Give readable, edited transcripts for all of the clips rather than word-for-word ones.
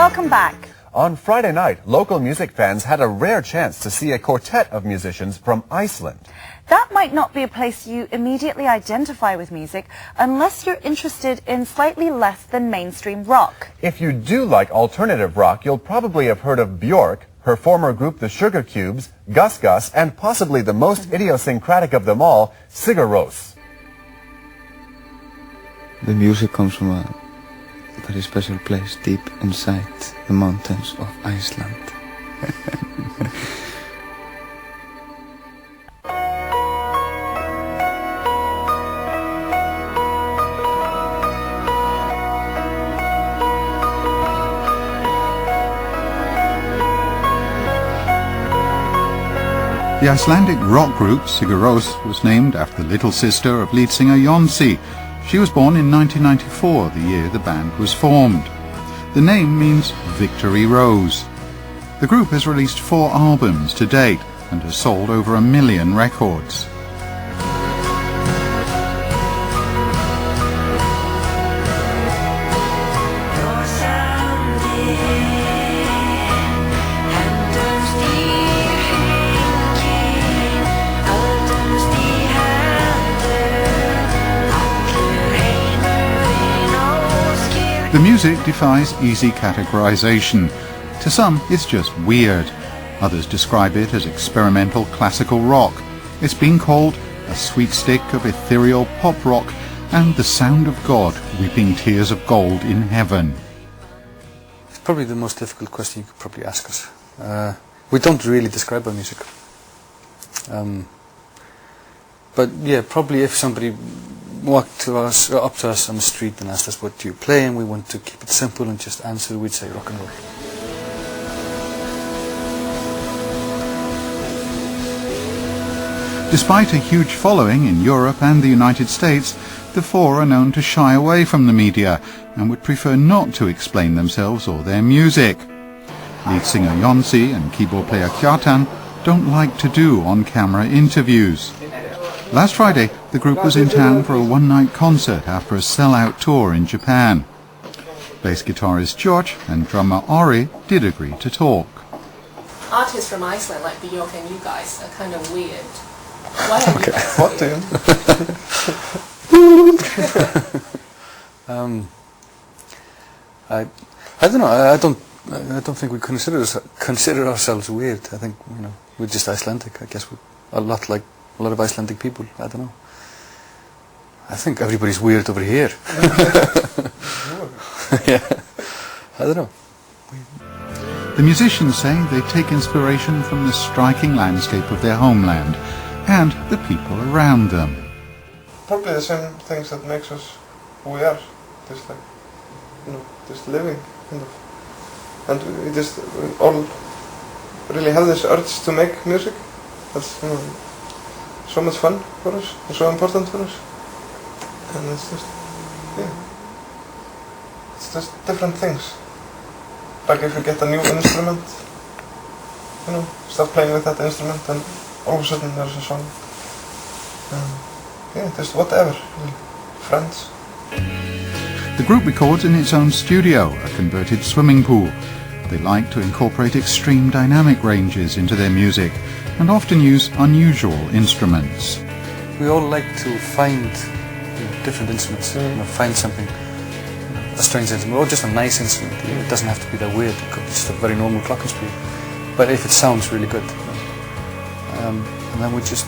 welcome back. On Friday night, local music fans had a rare chance to see a quartet of musicians from Iceland. That might not be a place you immediately identify with music unless you're interested in slightly less than mainstream rock. If you do like alternative rock, you'll probably have heard of Björk, her former group the Sugar Cubes, Gus Gus, and possibly the most idiosyncratic of them all, Sigur. The music comes from a very special place deep inside the mountains of Iceland. The Icelandic rock group Sigur was named after the little sister of lead singer Jónsi. She was born in 1994, the year the band was formed. The name means Victory Rose. The group has released 4 albums to date and has sold over 1 million records. The music defies easy categorization. To some, it's just weird. Others describe it as experimental classical rock. It's been called a sweet stick of ethereal pop rock and the sound of God weeping tears of gold in heaven. It's probably the most difficult question you could probably ask us. We don't really describe our music. But yeah, probably if somebody walked up to us on the street and asked us what do you play, and we want to keep it simple and just answer, we'd say rock and roll. Despite a huge following in Europe and the United States, the 4 are known to shy away from the media and would prefer not to explain themselves or their music. Lead singer Jónsi and keyboard player Kjartan don't like to do on-camera interviews. Last Friday, the group was in town for a one-night concert after a sell-out tour in Japan. Bass guitarist George and drummer Ari did agree to talk. Artists from Iceland like Björk and you guys are kind of weird. Why are you guys What weird? I don't know. I don't think we consider ourselves weird. I think we're just Icelandic. I guess we're a lot like a lot of Icelandic people. I don't know. I think everybody's weird over here. Yeah. I don't know. The musicians say they take inspiration from the striking landscape of their homeland and the people around them. Probably the same things that makes us who we are. Just like, just living, kind of. And we all really have this urge to make music. That's, so much fun for us and so important for us. And it's just, it's just different things. Like if you get a new instrument, start playing with that instrument and all of a sudden there's a song. Just whatever, really. Friends. The group records in its own studio, a converted swimming pool. They like to incorporate extreme dynamic ranges into their music and often use unusual instruments. We all like to find different instruments, find something, a strange instrument, or just a nice instrument. It doesn't have to be that weird. It could be just a very normal glockenspiel. But if it sounds really good, and then we just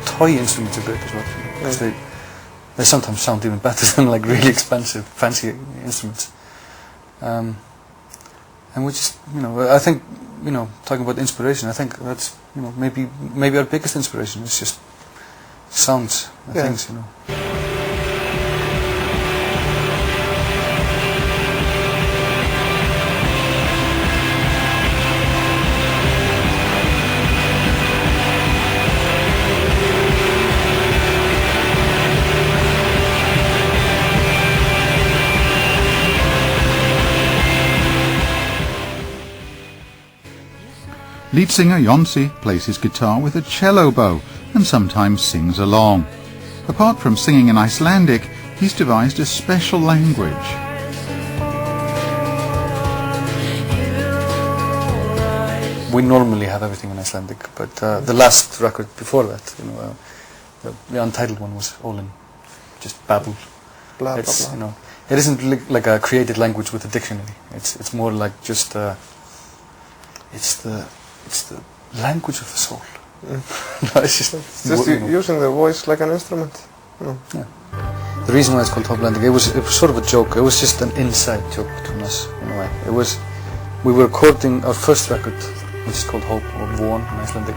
toy instruments a bit as well, because they sometimes sound even better than like really expensive, fancy instruments. And we just, I think, talking about inspiration, I think that's, maybe our biggest inspiration is just sounds and things, Lead singer Jónsi plays his guitar with a cello bow and sometimes sings along. Apart from singing in Icelandic, he's devised a special language. We normally have everything in Icelandic, but the last record before that, you know, the untitled one was all in just babble. Blah, It's, blah, you blah. know, it isn't like a created language with a dictionary. It's more like just it's the language of the soul. No, it's just you know. Using the voice like an instrument. You know. Yeah. The reason why it's called Hoplanding, it was sort of a joke. It was just an inside joke between us in a way. We were recording our first record, which is called Hope or Von in Icelandic.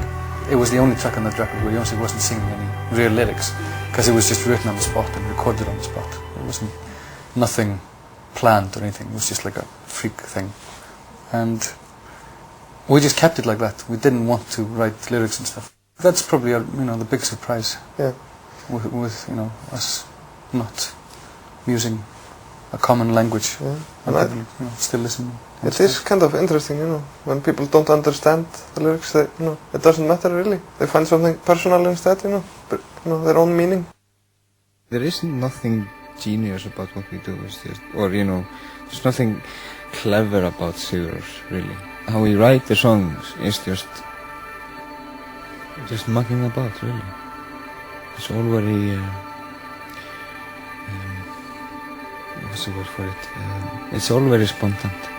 It was the only track on that record where Jónsi wasn't singing any real lyrics, because it was just written on the spot and recorded on the spot. It wasn't nothing planned or anything. It was just like a freak thing, and we just kept it like that. We didn't want to write lyrics and stuff. That's probably our, you know, the big surprise. Yeah. With you know, us not using a common language, Yeah. and And people, you know, still listening. It is kind of interesting, you know, when people don't understand the lyrics, they, you know, it doesn't matter really. They find something personal instead, you know, but, you know, their own meaning. There is nothing genius about what we do. It's just, or you know, there's nothing clever about Sigur, really. How we write the songs is just mucking about, really. It's all very what's the word for it? It's all very spontaneous.